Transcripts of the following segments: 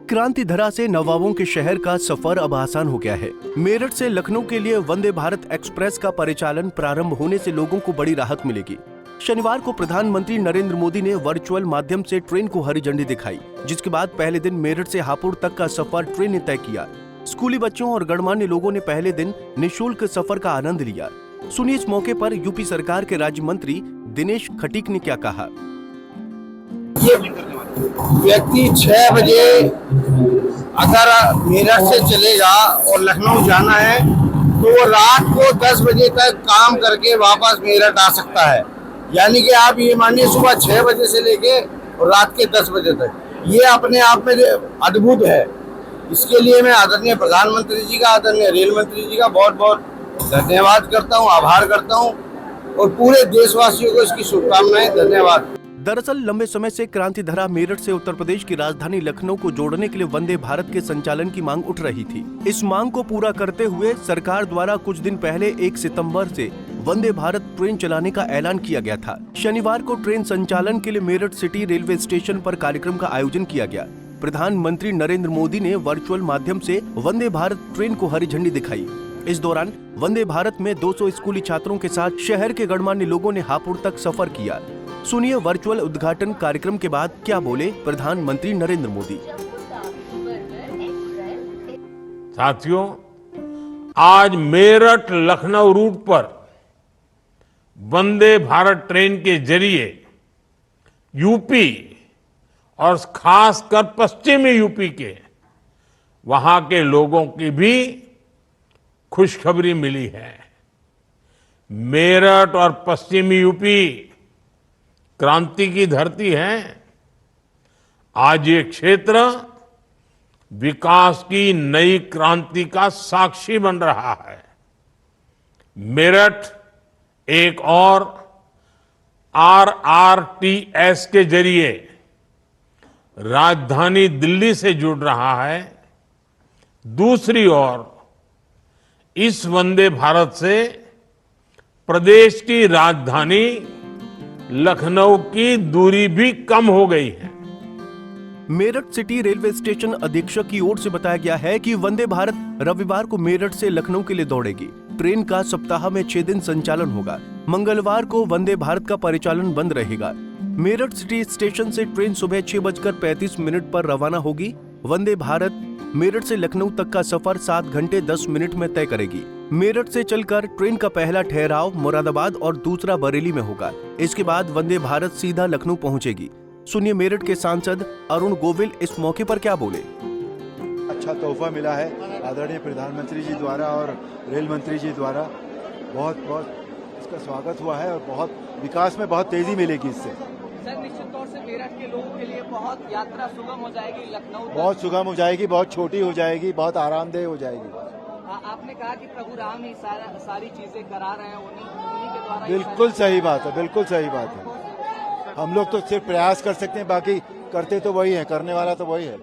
क्रांति धरा से नवाबों के शहर का सफर अब आसान हो गया है। मेरठ से लखनऊ के लिए वंदे भारत एक्सप्रेस का परिचालन प्रारंभ होने से लोगों को बड़ी राहत मिलेगी। शनिवार को प्रधानमंत्री नरेंद्र मोदी ने वर्चुअल माध्यम से ट्रेन को हरी झंडी दिखाई, जिसके बाद पहले दिन मेरठ से हापुड़ तक का सफर ट्रेन ने तय किया। स्कूली बच्चों और गणमान्य लोगों ने पहले दिन निःशुल्क सफर का आनंद लिया। सुनिए इस मौके पर यूपी सरकार के राज्य मंत्री दिनेश खटीक ने क्या कहा। ये व्यक्ति 6 बजे अगर मेरठ से चलेगा और लखनऊ जाना है तो वो रात को 10 बजे तक काम करके वापस मेरठ आ सकता है। यानी कि आप ये मानिए सुबह 6 बजे से लेके और रात के 10 बजे तक, ये अपने आप में अद्भुत है। इसके लिए मैं आदरणीय प्रधानमंत्री जी का, आदरणीय रेल मंत्री जी का बहुत बहुत धन्यवाद करता हूँ, आभार करता हूँ और पूरे देशवासियों को इसकी शुभकामनाएं। धन्यवाद। दरअसल लंबे समय से क्रांति धरा मेरठ से उत्तर प्रदेश की राजधानी लखनऊ को जोड़ने के लिए वंदे भारत के संचालन की मांग उठ रही थी। इस मांग को पूरा करते हुए सरकार द्वारा कुछ दिन पहले 1 सितंबर से वंदे भारत ट्रेन चलाने का ऐलान किया गया था। शनिवार को ट्रेन संचालन के लिए मेरठ सिटी रेलवे स्टेशन पर कार्यक्रम का आयोजन किया गया। प्रधानमंत्री नरेंद्र मोदी ने वर्चुअल माध्यम से वंदे भारत ट्रेन को हरी झंडी दिखाई। इस दौरान वंदे भारत में 200 स्कूली छात्रों के साथ शहर के गणमान्य लोगों ने हापुड़ तक सफर किया। सुनिए वर्चुअल उद्घाटन कार्यक्रम के बाद क्या बोले प्रधानमंत्री नरेंद्र मोदी। साथियों, आज मेरठ लखनऊ रूट पर वंदे भारत ट्रेन के जरिए यूपी और खासकर पश्चिमी यूपी के वहां के लोगों की भी खुशखबरी मिली है। मेरठ और पश्चिमी यूपी क्रांति की धरती है। आज ये क्षेत्र विकास की नई क्रांति का साक्षी बन रहा है। मेरठ एक और RRTS के जरिए राजधानी दिल्ली से जुड़ रहा है। दूसरी ओर इस वंदे भारत से प्रदेश की राजधानी लखनऊ की दूरी भी कम हो गई है। मेरठ सिटी रेलवे स्टेशन अधीक्षक की ओर से बताया गया है कि वंदे भारत रविवार को मेरठ से लखनऊ के लिए दौड़ेगी। ट्रेन का सप्ताह में 6 दिन संचालन होगा। मंगलवार को वंदे भारत का परिचालन बंद रहेगा। मेरठ सिटी स्टेशन से ट्रेन सुबह 6:35 पर रवाना होगी। वंदे भारत मेरठ से लखनऊ तक का सफर 7 घंटे 10 मिनट में तय करेगी। मेरठ से चलकर ट्रेन का पहला ठहराव मुरादाबाद और दूसरा बरेली में होगा। इसके बाद वंदे भारत सीधा लखनऊ पहुंचेगी। सुनिए मेरठ के सांसद अरुण गोविल इस मौके पर क्या बोले। अच्छा तोहफा मिला है आदरणीय प्रधानमंत्री जी द्वारा और रेल मंत्री जी द्वारा। बहुत बहुत इसका स्वागत हुआ है और बहुत विकास में बहुत तेजी मिलेगी इससे। सर, निश्चित तौर से मेरठ के लोगों के लिए बहुत यात्रा सुगम हो जाएगी। लखनऊ बहुत सुगम हो जाएगी, बहुत छोटी हो जाएगी, बहुत आरामदेह हो जाएगी। आपने कहा कि प्रभु राम ही सारी चीजें करा रहे हैं, उन्हीं के द्वारा। बिल्कुल सही बात है, बिल्कुल सही बात है। हम लोग तो सिर्फ प्रयास कर सकते हैं, बाकी करते तो वही है, करने वाला तो वही है।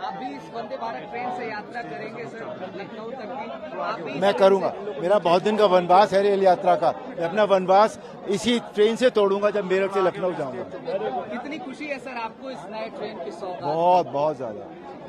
आप भी इस वंदे भारत ट्रेन से यात्रा करेंगे सर लखनऊ तक की? आप भी मैं करूंगा। मेरा बहुत दिन का वनवास है रेल यात्रा का। मैं अपना वनवास इसी ट्रेन से तोड़ूंगा जब मेरठ से लखनऊ जाऊंगा। कितनी खुशी है सर आपको इस नए ट्रेन की सौगात?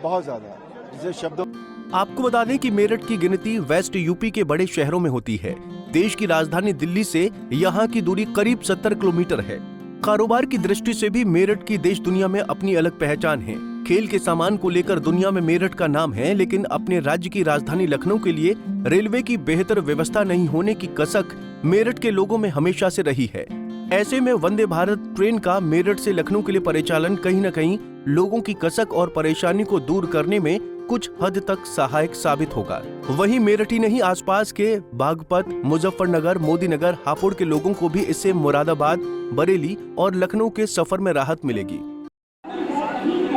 बहुत ज्यादा जिसे शब्दों। आपको बता दें कि मेरठ की गिनती वेस्ट यूपी के बड़े शहरों में होती है। देश की राजधानी दिल्ली से यहाँ की दूरी करीब 70 किलोमीटर है। कारोबार की दृष्टि से भी मेरठ की देश दुनिया में अपनी अलग पहचान है। खेल के सामान को लेकर दुनिया में मेरठ का नाम है, लेकिन अपने राज्य की राजधानी लखनऊ के लिए रेलवे की बेहतर व्यवस्था नहीं होने की कसक मेरठ के लोगों में हमेशा से रही है। ऐसे में वंदे भारत ट्रेन का मेरठ से लखनऊ के लिए परिचालन कहीं न कहीं लोगों की कसक और परेशानी को दूर करने में कुछ हद तक सहायक साबित होगा। वहीं मेरठ ही नहीं, आसपास के बागपत, मुजफ्फरनगर, मोदीनगर, हापुड़ के लोगों को भी इससे मुरादाबाद, बरेली और लखनऊ के सफर में राहत मिलेगी।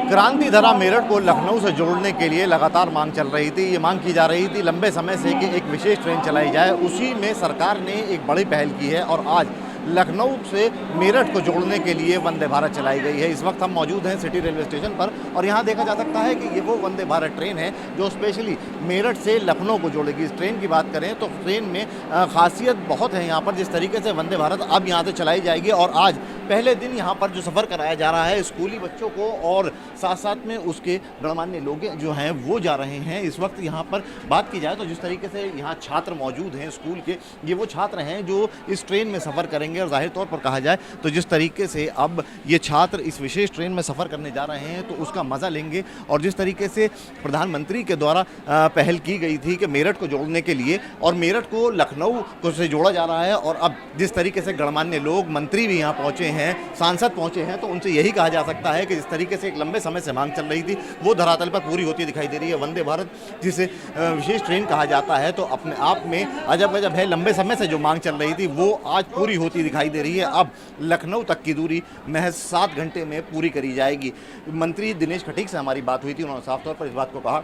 क्रांति धरा मेरठ को लखनऊ से जोड़ने के लिए लगातार मांग चल रही थी। ये मांग की जा रही थी लंबे समय से कि एक विशेष ट्रेन चलाई जाए। उसी में सरकार ने एक बड़ी पहल की है और आज लखनऊ से मेरठ को जोड़ने के लिए वंदे भारत चलाई गई है। इस वक्त हम मौजूद हैं सिटी रेलवे स्टेशन पर और यहाँ देखा जा सकता है कि ये वो वंदे भारत ट्रेन है जो स्पेशली मेरठ से लखनऊ को जोड़ेगी। इस ट्रेन की बात करें तो ट्रेन में खासियत बहुत है यहाँ पर। जिस तरीके से वंदे भारत अब यहाँ से चलाई जाएगी और आज पहले दिन यहाँ पर जो सफ़र कराया जा रहा है स्कूली बच्चों को और साथ साथ में उसके गणमान्य लोग जो हैं वो जा रहे हैं। इस वक्त यहाँ पर बात की जाए तो जिस तरीके से यहाँ छात्र मौजूद हैं स्कूल के, ये वो छात्र हैं जो इस ट्रेन में सफ़र करेंगे। और जाहिर तौर पर कहा जाए तो जिस तरीके से अब ये छात्र इस विशेष ट्रेन में सफ़र करने जा रहे हैं तो उसका मज़ा लेंगे। और जिस तरीके से प्रधानमंत्री के द्वारा पहल की गई थी कि मेरठ को जोड़ने के लिए और मेरठ को लखनऊ को से जोड़ा जा रहा है, और अब जिस तरीके से गणमान्य लोग, मंत्री भी यहाँ पहुँचे हैं, सांसद पहुँचे हैं, तो उनसे यही कहा जा सकता है कि जिस तरीके से एक लंबे समय से मांग चल रही थी वो धरातल पर पूरी होती दिखाई दे रही है। वंदे भारत जिसे विशेष ट्रेन कहा जाता है तो अपने आप में अजब गजब है। लंबे समय से जो मांग चल रही थी वो आज पूरी होती दिखाई दे रही है। अब लखनऊ तक की दूरी महज 7 घंटे में पूरी करी जाएगी। मंत्री दिनेश खटीक से हमारी बात हुई थी, उन्होंने साफ तौर पर इस बात को कहा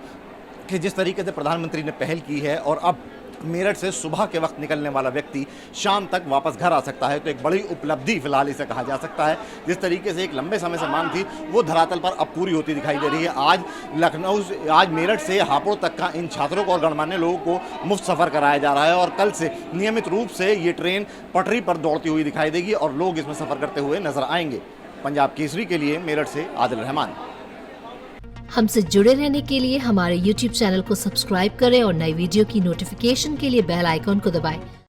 कि जिस तरीके से प्रधानमंत्री ने पहल की है और अब मेरठ से सुबह के वक्त निकलने वाला व्यक्ति शाम तक वापस घर आ सकता है तो एक बड़ी उपलब्धि फिलहाल इसे कहा जा सकता है। जिस तरीके से एक लंबे समय से मांग थी वो धरातल पर अब पूरी होती दिखाई दे रही है। आज मेरठ से हापुड़ तक का इन छात्रों को और गणमान्य लोगों को मुफ्त सफ़र कराया जा रहा है और कल से नियमित रूप से ये ट्रेन पटरी पर दौड़ती हुई दिखाई देगी और लोग इसमें सफ़र करते हुए नजर आएंगे। पंजाब केसरी के लिए मेरठ से आदिल रहमान। हमसे जुड़े रहने के लिए हमारे YouTube चैनल को सब्सक्राइब करें और नई वीडियो की नोटिफिकेशन के लिए बेल आइकॉन को दबाएं।